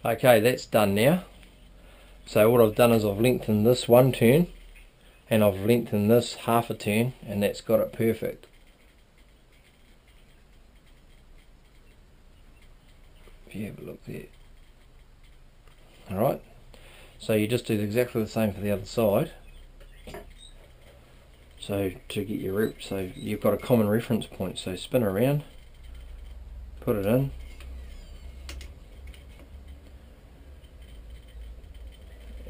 Okay, that's done now. So what I've done is I've lengthened this one turn and I've lengthened this half a turn, and that's got it perfect. If you have a look there. Alright, so you just do exactly the same for the other side. So to get your so you've got a common reference point, so spin around, put it in,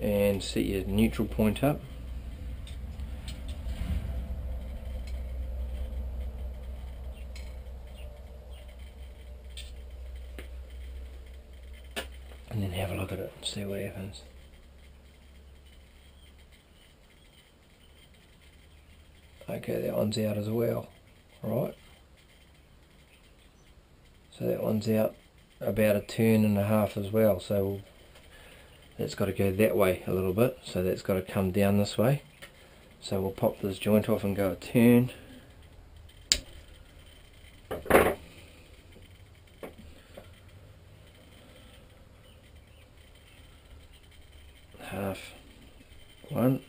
and set your neutral point up. And then have a look at it and see what happens. Okay, that one's out as well. Right. So that one's out about a turn and a half as well. So that's got to go that way a little bit. So that's got to come down this way. So we'll pop this joint off and go a turn. Half one.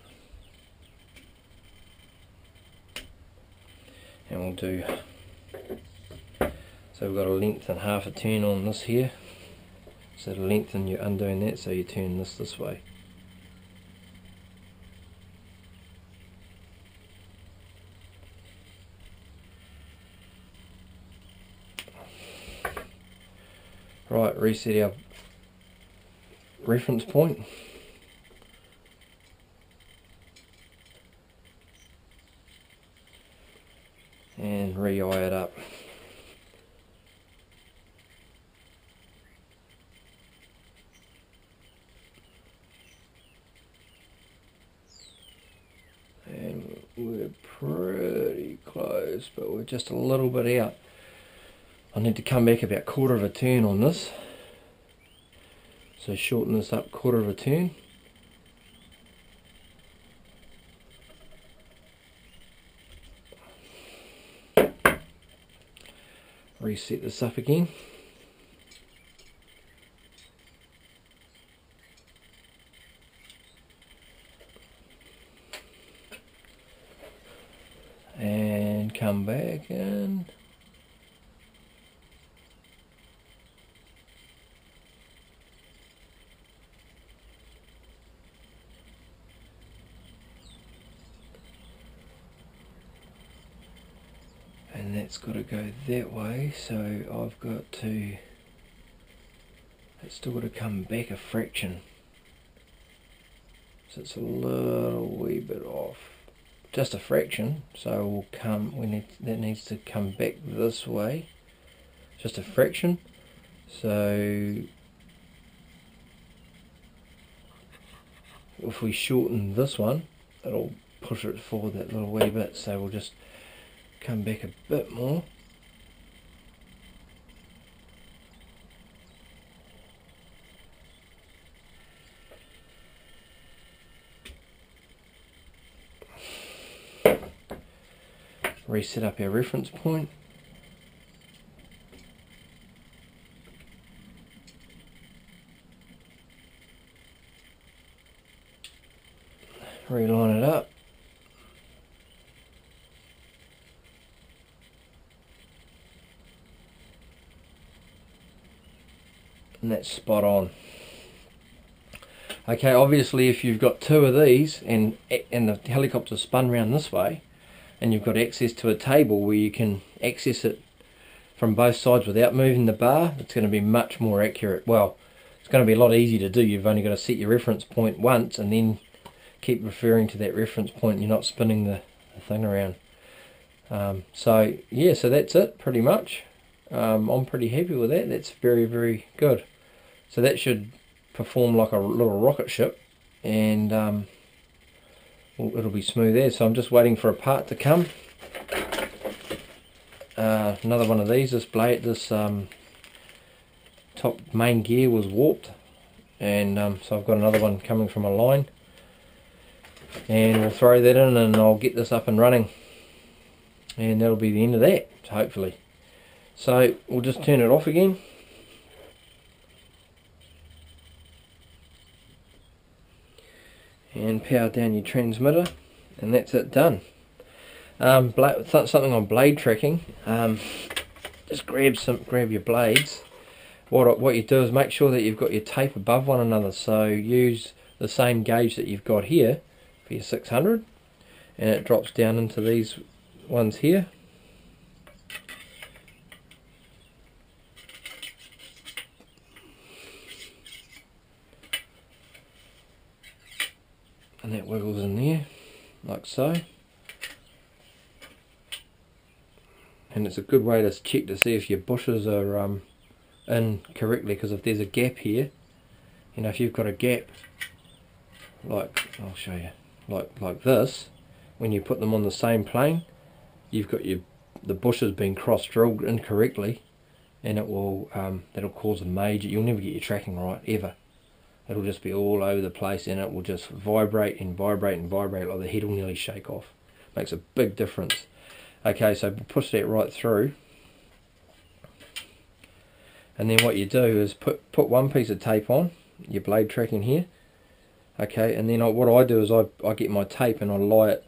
And we'll do, so we've got a length and half a turn on this here. So to lengthen, you're undoing that, so you turn this way. Right, reset our reference point. And re-eye it up. And we're pretty close, but we're just a little bit out. I need to come back about quarter of a turn on this. So shorten this up quarter of a turn. Reset this up again. And come back in. And that's got to go that way, so I've got to, it's still got to come back a fraction. So it's a little wee bit off. Just a fraction, so we'll come, that needs to come back this way. Just a fraction. So if we shorten this one, it'll push it forward that little wee bit, so we'll just come back a bit more. Reset up our reference point. Reline it up. And that's spot on. Okay, obviously if you've got two of these and the helicopter's spun round this way, and you've got access to a table where you can access it from both sides without moving the bar, it's going to be much more accurate. Well, it's going to be a lot easier to do. You've only got to set your reference point once and then keep referring to that reference point. You're not spinning the thing around. So yeah, so that's it pretty much. I'm pretty happy with that. That's very, very good. So that should perform like a little rocket ship, and it'll be smooth there. So I'm just waiting for a part to come. Another one of these. This blade, this top main gear was warped, and so I've got another one coming from a line, and we'll throw that in and I'll get this up and running, and that'll be the end of that, hopefully. So we'll just turn it off again. and power down your transmitter, and that's it done. Something on blade tracking, just grab your blades. What you do is make sure that you've got your tape above one another, so use the same gauge that you've got here for your 600, and it drops down into these ones here. And that wiggles in there, like so. And it's a good way to check to see if your bushes are in correctly, because if there's a gap here, you know, if you've got a gap, like, I'll show you, like this, when you put them on the same plane, you've got the bushes being cross-drilled incorrectly, and it will that'll cause a major, you'll never get your tracking right, ever. It'll just be all over the place, and it will just vibrate and vibrate and vibrate, like the head will nearly shake off. Makes a big difference. Okay, so push that right through, and then what you do is put one piece of tape on your blade tracking here. Okay, and then what I do is I get my tape and I lie it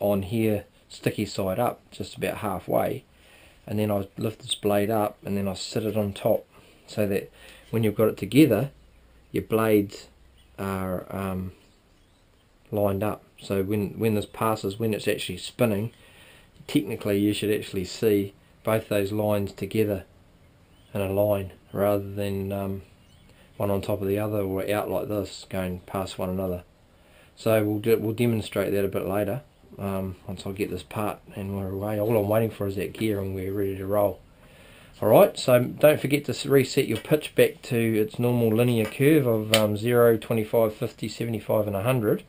on here, sticky side up, just about halfway, and then I lift this blade up and then I sit it on top, so that when you've got it together, your blades are lined up. So when this passes, when it's actually spinning, technically you should actually see both those lines together in a line, rather than one on top of the other or out like this going past one another. So we'll demonstrate that a bit later, once I get this part and we're away. All I'm waiting for is that gear and we're ready to roll. Alright, so don't forget to reset your pitch back to its normal linear curve of 0, 25, 50, 75 and 100,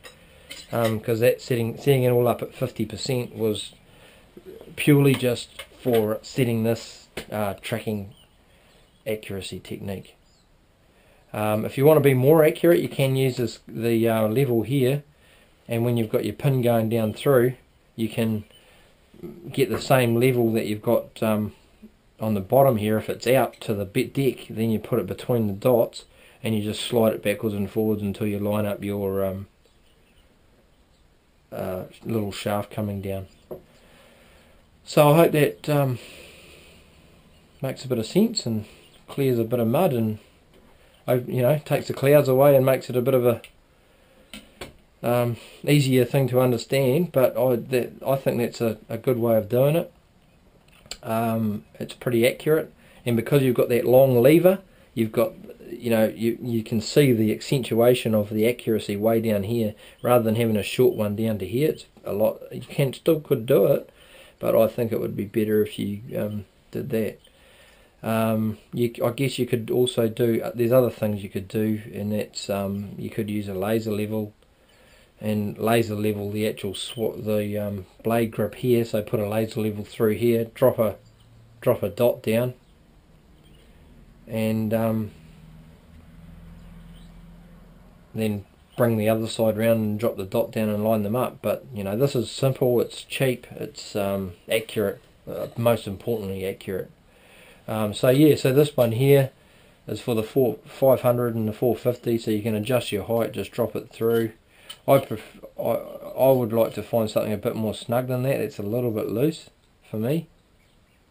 because that setting it all up at 50% was purely just for setting this tracking accuracy technique. If you want to be more accurate, you can use the level here, and when you've got your pin going down through, you can get the same level that you've got on the bottom here. If it's out to the deck, then you put it between the dots and you just slide it backwards and forwards until you line up your little shaft coming down. So I hope that makes a bit of sense and clears a bit of mud, and you know, takes the clouds away and makes it a bit of a easier thing to understand. But I think that's a good way of doing it. It's pretty accurate, and because you've got that long lever, you've got, you know, you can see the accentuation of the accuracy way down here, rather than having a short one down to here. It's a lot. You still could do it, but I think it would be better if you did that. I guess you could also do, there's other things you could do, and that's you could use a laser level, and laser level the actual blade grip here. So put a laser level through here, drop a dot down, and then bring the other side round and drop the dot down and line them up. But you know, this is simple, it's cheap, it's accurate, most importantly accurate. So yeah, so this one here is for the 500 and the 450, so you can adjust your height, just drop it through. I would like to find something a bit more snug than that. It's a little bit loose for me,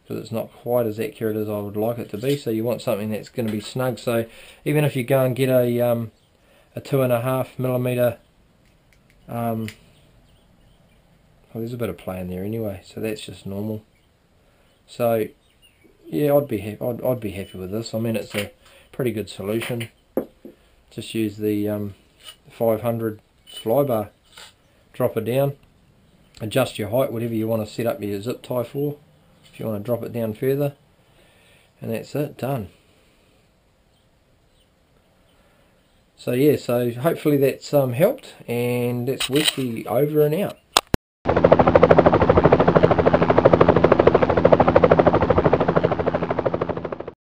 because it's not quite as accurate as I would like it to be. So you want something that's going to be snug. So even if you go and get a 2.5mm, well, there's a bit of play in there anyway, so that's just normal. So yeah, I'd be happy with this. I mean, it's a pretty good solution. Just use the 500 fly bar, drop it down, adjust your height, whatever you want to set up your zip tie for, if you want to drop it down further, and that's it, done. So yeah, so hopefully that's helped, and that's Westy over and out.